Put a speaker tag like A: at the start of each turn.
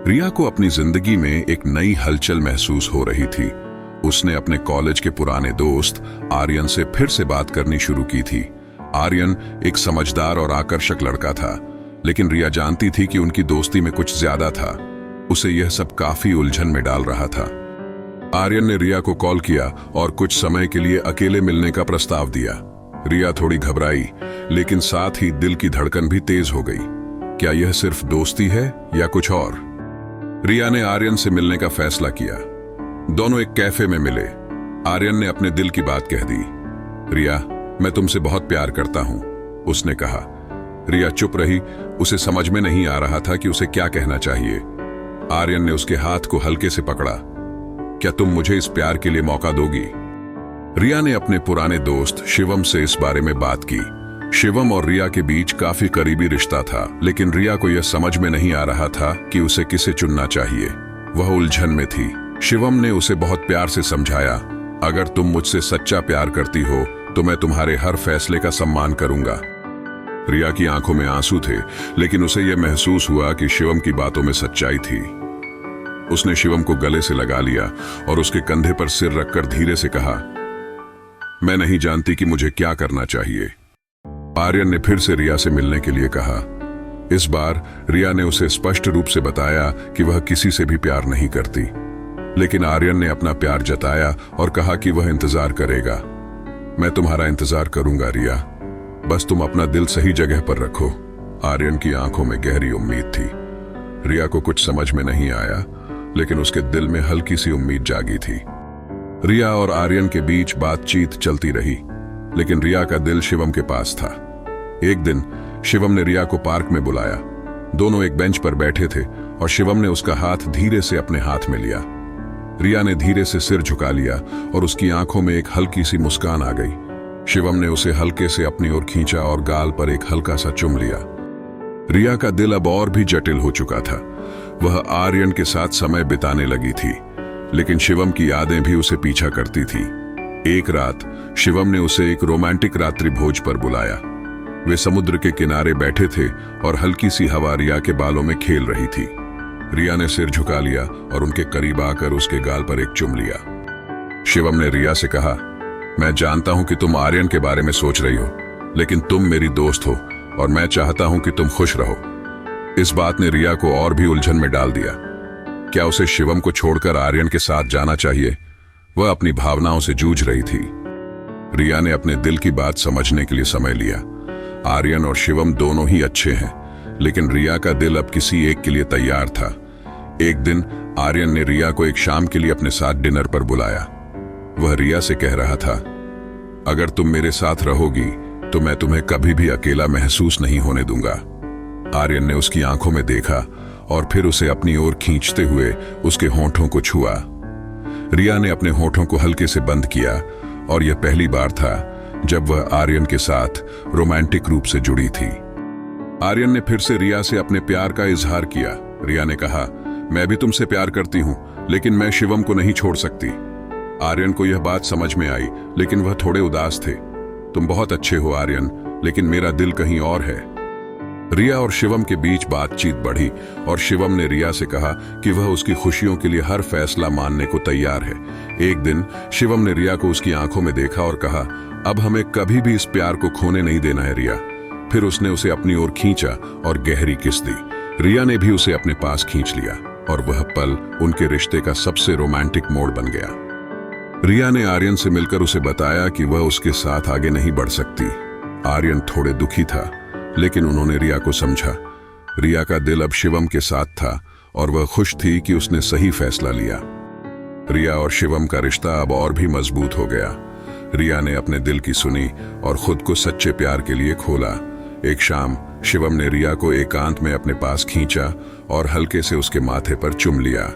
A: रिया को अपनी जिंदगी में एक नई हलचल महसूस हो रही थी। उसने अपने कॉलेज के पुराने दोस्त आर्यन से फिर से बात करनी शुरू की थी। आर्यन एक समझदार और आकर्षक लड़का था, लेकिन रिया जानती थी कि उनकी दोस्ती में कुछ ज्यादा था। उसे यह सब काफी उलझन में डाल रहा था। आर्यन ने रिया को कॉल किया और कुछ समय के लिए अकेले मिलने का प्रस्ताव दिया। रिया थोड़ी घबराई, लेकिन साथ ही दिल की धड़कन भी तेज हो गई। क्या यह सिर्फ दोस्ती है या कुछ और? रिया ने आर्यन से मिलने का फैसला किया। दोनों एक कैफे में मिले। आर्यन ने अपने दिल की बात कह दी। रिया, मैं तुमसे बहुत प्यार करता हूं, उसने कहा। रिया चुप रही। उसे समझ में नहीं आ रहा था कि उसे क्या कहना चाहिए। आर्यन ने उसके हाथ को हल्के से पकड़ा। क्या तुम मुझे इस प्यार के लिए मौका दोगी? रिया ने अपने पुराने दोस्त शिवम से इस बारे में बात की। शिवम और रिया के बीच काफी करीबी रिश्ता था, लेकिन रिया को यह समझ में नहीं आ रहा था कि उसे किसे चुनना चाहिए। वह उलझन में थी। शिवम ने उसे बहुत प्यार से समझाया, अगर तुम मुझसे सच्चा प्यार करती हो तो मैं तुम्हारे हर फैसले का सम्मान करूंगा। रिया की आंखों में आंसू थे, लेकिन उसे यह महसूस हुआ कि शिवम की बातों में सच्चाई थी। उसने शिवम को गले से लगा लिया और उसके कंधे पर सिर रखकर धीरे से कहा, मैं नहीं जानती कि मुझे क्या करना चाहिए। आर्यन ने फिर से रिया से मिलने के लिए कहा। इस बार रिया ने उसे स्पष्ट रूप से बताया कि वह किसी से भी प्यार नहीं करती, लेकिन आर्यन ने अपना प्यार जताया और कहा कि वह इंतजार करेगा। मैं तुम्हारा इंतजार करूंगा रिया, बस तुम अपना दिल सही जगह पर रखो। आर्यन की आंखों में गहरी उम्मीद थी। रिया को कुछ समझ में नहीं आया, लेकिन उसके दिल में हल्की सी उम्मीद जागी थी। रिया और आर्यन के बीच बातचीत चलती रही, लेकिन रिया का दिल शिवम के पास था। एक दिन शिवम ने रिया को पार्क में बुलाया। दोनों एक बेंच पर बैठे थे और शिवम ने उसका हाथ धीरे से अपने हाथ में लिया। रिया ने धीरे से सिर झुका लिया और उसकी आंखों में एक हल्की सी मुस्कान आ गई। शिवम ने उसे हल्के से अपनी ओर खींचा और गाल पर एक हल्का सा चुम लिया। रिया का दिल अब और भी जटिल हो चुका था। वह आर्यन के साथ समय बिताने लगी थी, लेकिन शिवम की यादें भी उसे पीछा करती थी। एक रात शिवम ने उसे एक रोमांटिक रात्रि भोज पर बुलाया। वे समुद्र के किनारे बैठे थे और हल्की सी हवा रिया के बालों में खेल रही थी। रिया ने सिर झुका लिया और उनके करीब आकर उसके गाल पर एक चुम लिया। शिवम ने रिया से कहा, मैं जानता हूं कि तुम आर्यन के बारे में सोच रही हो, लेकिन तुम मेरी दोस्त हो और मैं चाहता हूं कि तुम खुश रहो। इस बात ने रिया को और भी उलझन में डाल दिया। क्या उसे शिवम को छोड़कर आर्यन के साथ जाना चाहिए? वह अपनी भावनाओं से जूझ रही थी। रिया ने अपने दिल की बात समझने के लिए समय लिया। आर्यन और शिवम दोनों ही अच्छे हैं, लेकिन रिया का दिल अब किसी एक के लिए तैयार था। एक दिन आर्यन ने रिया को एक शाम के लिए अपने साथ डिनर पर बुलाया। वह रिया से कह रहा था, अगर तुम मेरे साथ रहोगी तो मैं तुम्हें कभी भी अकेला महसूस नहीं होने दूंगा। आर्यन ने उसकी आंखों में देखा और फिर उसे अपनी ओर खींचते हुए उसके होंठों को छुआ। रिया ने अपने होठों को हल्के से बंद किया और यह पहली बार था जब वह आर्यन के साथ रोमांटिक रूप से जुड़ी थी। आर्यन ने फिर से रिया से अपने प्यार का इजहार किया। रिया ने कहा, मैं भी तुमसे प्यार करती हूं, लेकिन मैं शिवम को नहीं छोड़ सकती। आर्यन को यह बात समझ में आई, लेकिन वह थोड़े उदास थे। तुम बहुत अच्छे हो आर्यन, लेकिन मेरा दिल कहीं और है। रिया और शिवम के बीच बातचीत बढ़ी और शिवम ने रिया से कहा कि वह उसकी खुशियों के लिए हर फैसला मानने को तैयार है। एक दिन शिवम ने रिया को उसकी आंखों में देखा और कहा, अब हमें कभी भी इस प्यार को खोने नहीं देना है रिया। फिर उसने उसे अपनी ओर खींचा और गहरी किस दी। रिया ने भी उसे अपने पास खींच लिया और वह पल उनके रिश्ते का सबसे रोमांटिक मोड़ बन गया। रिया ने आर्यन से मिलकर उसे बताया कि वह उसके साथ आगे नहीं बढ़ सकती। आर्यन थोड़े दुखी था, लेकिन उन्होंने रिया को समझा। रिया का दिल अब शिवम के साथ था और वह खुश थी कि उसने सही फैसला लिया। रिया और शिवम का रिश्ता अब और भी मजबूत हो गया। रिया ने अपने दिल की सुनी और खुद को सच्चे प्यार के लिए खोला। एक शाम शिवम ने रिया को एकांत में अपने पास खींचा और हल्के से उसके माथे पर चुम लिया।